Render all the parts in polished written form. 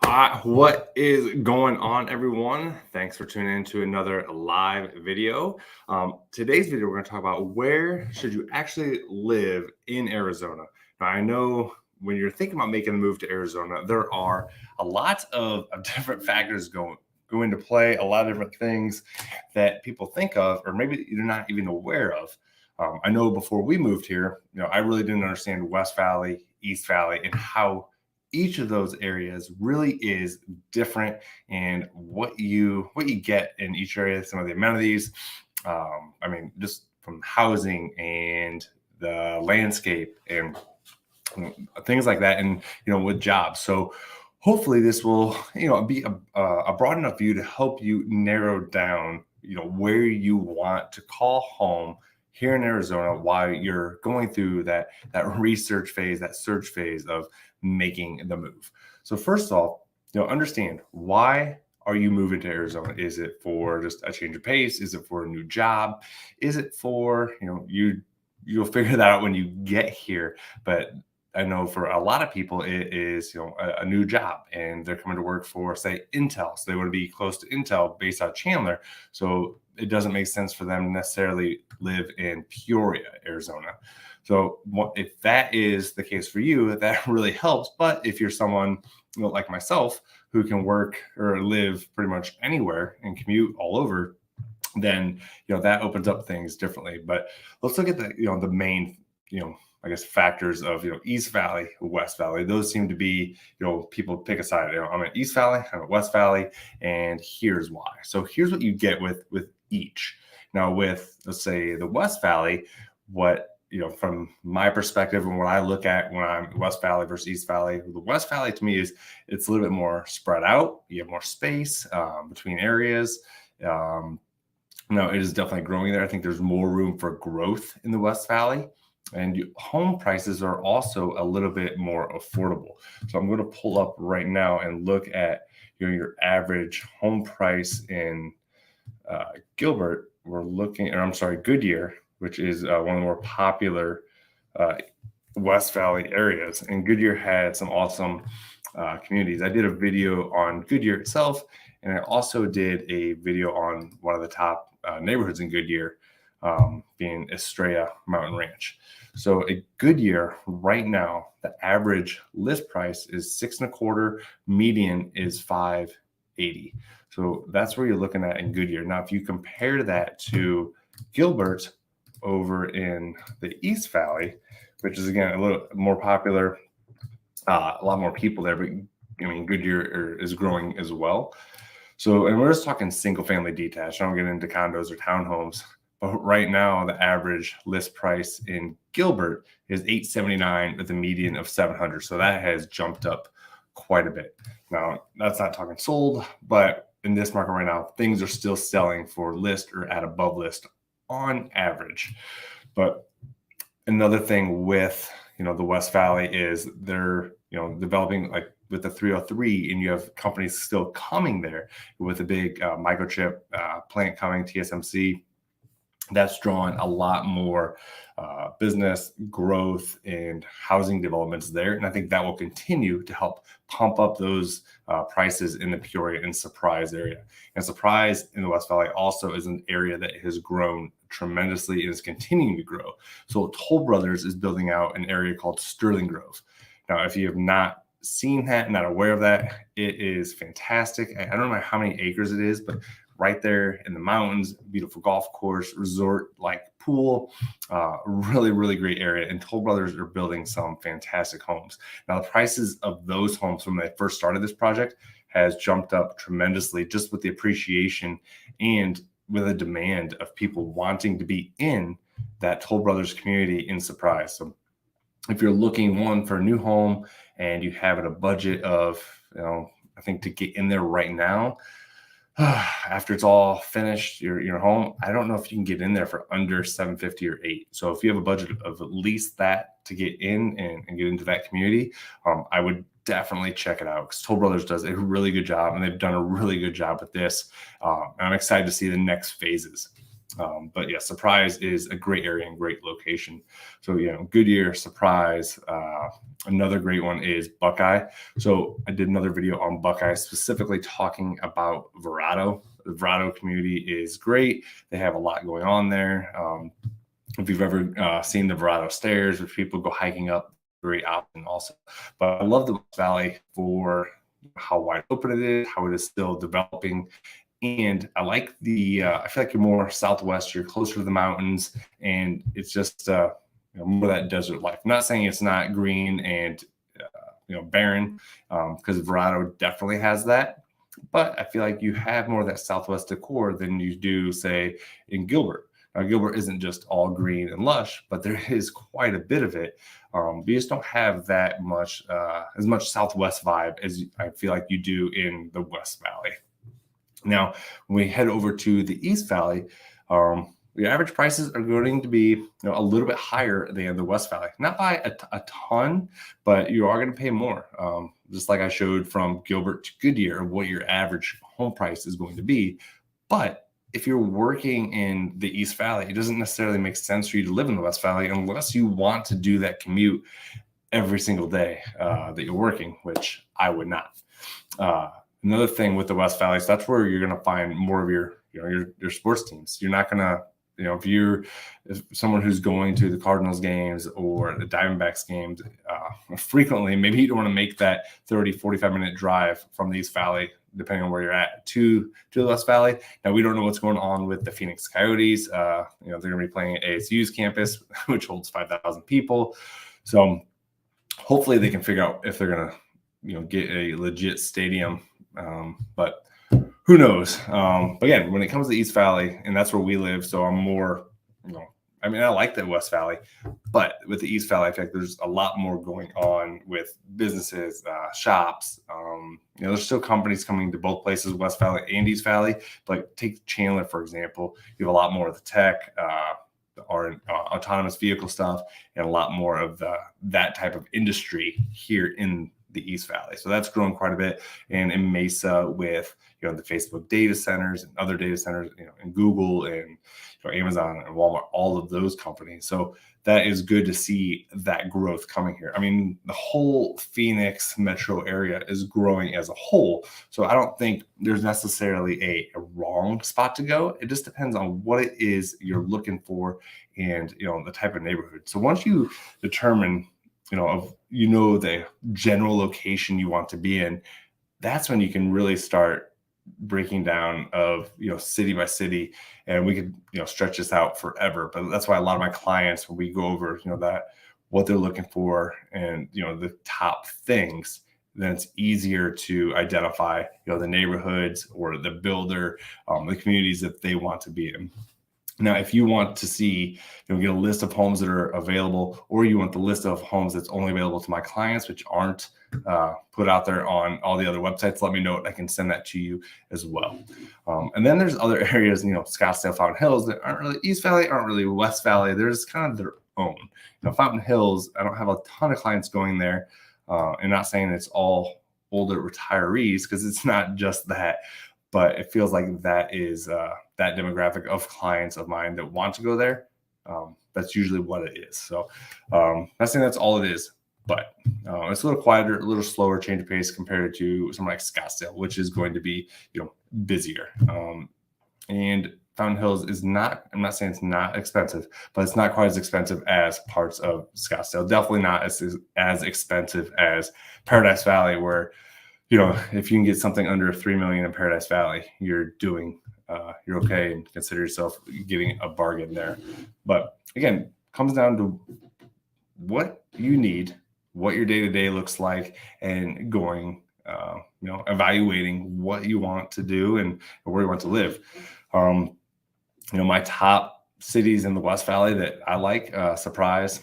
What is going on, everyone? Thanks for tuning in to another live video. Today's video, we're going to talk about where should you actually live in Arizona. Now, I know when you're thinking about making a move to Arizona, there are a lot of different factors go into play, a lot of different things that people think of, or maybe you're not even aware of. I know before we moved here, I really didn't understand West Valley, East Valley, and how each of those areas really is different, and what you get in each area, some of the amenities, just from housing and the landscape and things like that, and with jobs. So hopefully this will be a broad enough view to help you narrow down where you want to call home here in Arizona while you're going through that research phase, that search phase of making the move. So first off, understand, why are you moving to Arizona? Is it for just a change of pace? Is it for a new job? Is it for, you'll figure that out when you get here. But I know for a lot of people, it is a new job, and they're coming to work for, say, Intel. So they want to be close to Intel based out of Chandler. So it doesn't make sense for them to necessarily live in Peoria, Arizona. So if that is the case for you, that really helps. But if you're someone like myself who can work or live pretty much anywhere and commute all over, then that opens up things differently. But let's look at the main I guess factors of East Valley, West Valley. Those seem to be people pick a side. I'm at East Valley, I'm at West Valley, and here's why. So here's what you get with each. Now with, let's say, the West Valley, what from my perspective and what I look at when I'm West Valley versus East Valley, the West Valley to me is it's a little bit more spread out. You have more space between areas. No, it is definitely growing there. I think there's more room for growth in the West Valley. And home prices are also a little bit more affordable. So I'm going to pull up right now and look at your average home price in Gilbert. We're looking, or I'm sorry, Goodyear, which is one of the more popular West Valley areas. And Goodyear had some awesome communities. I did a video on Goodyear itself, and I also did a video on one of the top neighborhoods in Goodyear, being Estrella Mountain Ranch. So a Goodyear right now, the average list price is $6.25, median is $580. So that's where you're looking at in Goodyear. Now, if you compare that to Gilbert over in the East Valley, which is again a little more popular, a lot more people there, but Goodyear is growing as well. So, and we're just talking single family detached. I don't get into condos or townhomes. But right now, the average list price in Gilbert is $879 with a median of $700. So that has jumped up quite a bit. Now, that's not talking sold, but in this market right now, things are still selling for list or at above list on average. But another thing with the West Valley is they're developing like with the 303, and you have companies still coming there with a big microchip plant coming, TSMC. That's drawn a lot more business growth and housing developments there. And I think that will continue to help pump up those prices in the Peoria and Surprise area. And Surprise in the West Valley also is an area that has grown tremendously and is continuing to grow. So Toll Brothers is building out an area called Sterling Grove. Now, if you have not seen that, not aware of that, it is fantastic. I don't know how many acres it is, but right there in the mountains, beautiful golf course, resort like pool, really, really great area. And Toll Brothers are building some fantastic homes. Now, the prices of those homes from when they first started this project has jumped up tremendously, just with the appreciation and with a demand of people wanting to be in that Toll Brothers community in Surprise. So if you're looking for a new home and you have a budget of, I think to get in there right now, after it's all finished, your home, I don't know if you can get in there for under $750 or $800. So if you have a budget of at least that to get in and get into that community, I would definitely check it out, because Toll Brothers does a really good job, and they've done a really good job with this. And I'm excited to see the next phases. But yeah, Surprise is a great area and great location. So, Goodyear, Surprise. Another great one is Buckeye. So I did another video on Buckeye specifically talking about Verrado. The Verrado community is great. They have a lot going on there. If you've ever seen the Verrado stairs, which people go hiking up, great option also. But I love the West Valley for how wide open it is, how it is still developing. And I like I feel like you're more southwest, you're closer to the mountains, and it's just more that desert life. I'm not saying it's not green and barren, because Verrado definitely has that, but I feel like you have more of that southwest decor than you do, say, in Gilbert. Now, Gilbert isn't just all green and lush, but there is quite a bit of it. But you just don't have that much, as much southwest vibe as I feel like you do in the West Valley. Now, when we head over to the East Valley, the average prices are going to be a little bit higher than the West Valley. Not by a ton, but you are going to pay more. Just like I showed from Gilbert to Goodyear, what your average home price is going to be. But if you're working in the East Valley, it doesn't necessarily make sense for you to live in the West Valley unless you want to do that commute every single day that you're working, which I would not. Another thing with the West Valley, so that's where you're going to find more of your sports teams. You're not going to, if someone who's going to the Cardinals games or the Diamondbacks games frequently, maybe you don't want to make that 30, 45-minute drive from the East Valley, depending on where you're at, to the West Valley. Now, we don't know what's going on with the Phoenix Coyotes. They're going to be playing at ASU's campus, which holds 5,000 people. So hopefully they can figure out if they're going to, get a legit stadium. But who knows? But again, when it comes to the East Valley, and that's where we live, so I'm more, I like the West Valley, but with the East Valley, I feel like there's a lot more going on with businesses, shops. There's still companies coming to both places, West Valley and East Valley. But take Chandler, for example. You have a lot more of the tech, or autonomous vehicle stuff, and a lot more of that type of industry here in the East Valley. So that's grown quite a bit. And in Mesa with, the Facebook data centers and other data centers, and Google and Amazon and Walmart, all of those companies. So that is good to see that growth coming here. The whole Phoenix metro area is growing as a whole. So I don't think there's necessarily a wrong spot to go. It just depends on what it is you're looking for and, the type of neighborhood. So once you determine the general location you want to be in, that's when you can really start breaking down of, city by city, and we could, stretch this out forever. But that's why a lot of my clients, when we go over, that what they're looking for and, the top things, then it's easier to identify, the neighborhoods or the builder, the communities that they want to be in. Now, if you want to see, get a list of homes that are available, or you want the list of homes that's only available to my clients, which aren't put out there on all the other websites, let me know. I can send that to you as well. And then there's other areas, Scottsdale, Fountain Hills, that aren't really East Valley, aren't really West Valley. There's kind of their own. Fountain Hills, I don't have a ton of clients going there. And not saying it's all older retirees, because it's not just that. But it feels like that is that demographic of clients of mine that want to go there. That's usually what it is. So not saying that's all it is, but it's a little quieter, a little slower change of pace compared to something like Scottsdale, which is going to be busier. And Fountain Hills is not, I'm not saying it's not expensive, but it's not quite as expensive as parts of Scottsdale. Definitely not as expensive as Paradise Valley, where if you can get something under $3 million in Paradise Valley, you're okay, and consider yourself getting a bargain there. But again, comes down to what you need, what your day-to-day looks like, and going, evaluating what you want to do and where you want to live. My top cities in the West Valley that I like, Surprise,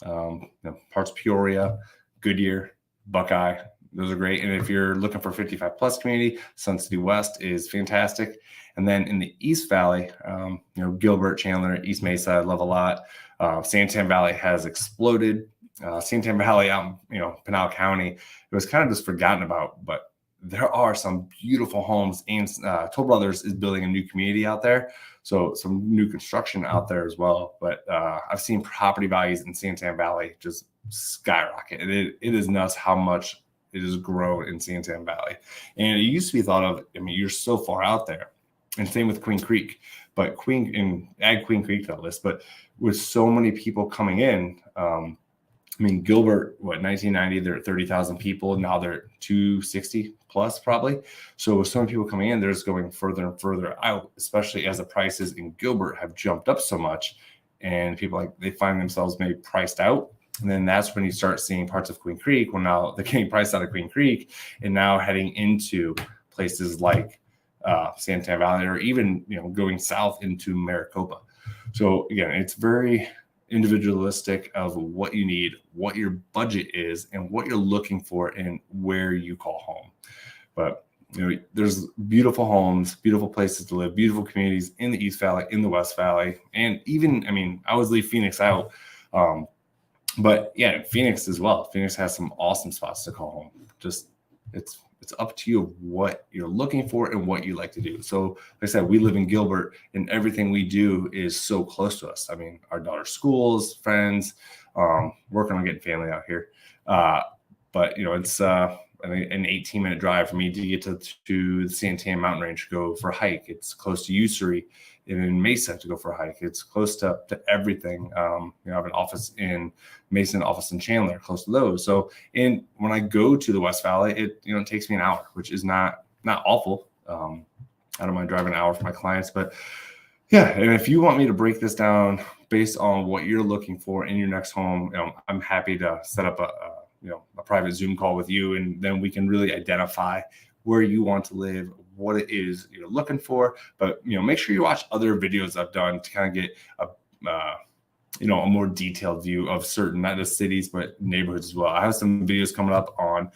parts of Peoria, Goodyear, Buckeye. Those are great. And if you're looking for 55 plus community, Sun City West is fantastic. And then in the East Valley, Gilbert, Chandler, East Mesa, I love a lot. Santan Valley has exploded. Santan Valley out in, Pinal County, it was kind of just forgotten about, but there are some beautiful homes, and Toll Brothers is building a new community out there. So some new construction out there as well. But I've seen property values in Santan Valley just skyrocket. It is nuts how much it has grown in Santan Valley. And it used to be thought of, I mean, you're so far out there. And same with Queen Creek. But add Queen Creek to that list. But with so many people coming in, I mean, Gilbert, 1990, they're at 30,000 people. Now they're 260 plus probably. So with so many people coming in, they're just going further and further out, especially as the prices in Gilbert have jumped up so much. And people they find themselves maybe priced out. And then that's when you start seeing parts of Queen Creek. Well, now they're getting priced out of Queen Creek and now heading into places like Santan Valley, or even going south into Maricopa. So again, it's very individualistic of what you need, what your budget is, and what you're looking for, and where you call home. But there's beautiful homes, beautiful places to live, beautiful communities in the East Valley, in the West Valley, and even, I mean, I always leave Phoenix out, but yeah, Phoenix as well. Phoenix has some awesome spots to call home. Just it's up to you what you're looking for and what you like to do. So like I said, we live in Gilbert, and everything we do is so close to us. I mean, our daughter's schools, friends, working on getting family out here. But it's an 18-minute drive for me to get to the Santan Mountain Range to go for a hike. It's close to Usuri and in Mesa to go for a hike. It's close to everything. I have an office in Mesa, an office in Chandler, close to those. So, and when I go to the West Valley, it takes me an hour, which is not awful. I don't mind driving an hour for my clients, but yeah. And if you want me to break this down based on what you're looking for in your next home, I'm happy to set up a private Zoom call with you, and then we can really identify where you want to live, what it is you're looking for. But make sure you watch other videos I've done to kind of get a more detailed view of certain, not just cities, but neighborhoods as well. I have some videos coming up on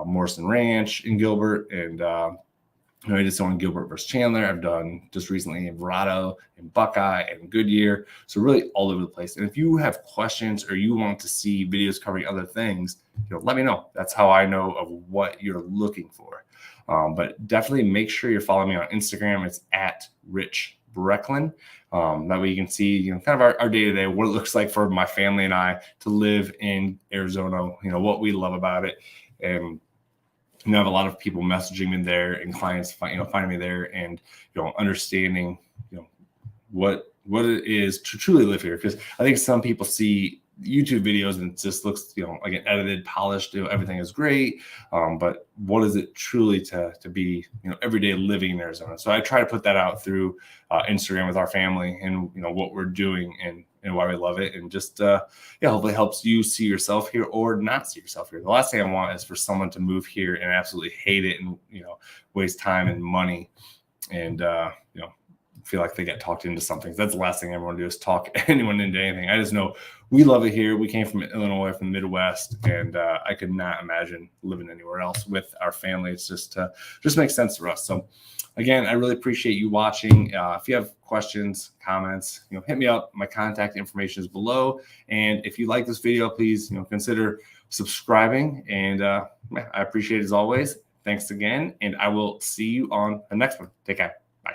Morrison Ranch in Gilbert, and I did some on Gilbert versus Chandler. I've done just recently in Verrado and Buckeye and Goodyear. So really all over the place. And if you have questions or you want to see videos covering other things, let me know. That's how I know of what you're looking for. But definitely make sure you're following me on Instagram. It's at Rich Brecklin. That way you can see, kind of our day-to-day, what it looks like for my family and I to live in Arizona, what we love about it. And I have a lot of people messaging me there, and clients finding me there, and understanding what it is to truly live here. Because I think some people see YouTube videos and it just looks like an edited, polished, everything is great, but what is it truly to be everyday living in Arizona? So I try to put that out through Instagram with our family, and what we're doing and why we love it, and just hopefully helps you see yourself here or not see yourself here. The last thing I want is for someone to move here and absolutely hate it and waste time and money and feel like they get talked into something. That's the last thing I want to do, is talk anyone into anything. I just know we love it here. We came from Illinois, from the Midwest, and I could not imagine living anywhere else with our family. It's just makes sense for us. So again, I really appreciate you watching. If you have questions, comments, hit me up. My contact information is below. And if you like this video, please, consider subscribing. And I appreciate it as always. Thanks again. And I will see you on the next one. Take care. Bye.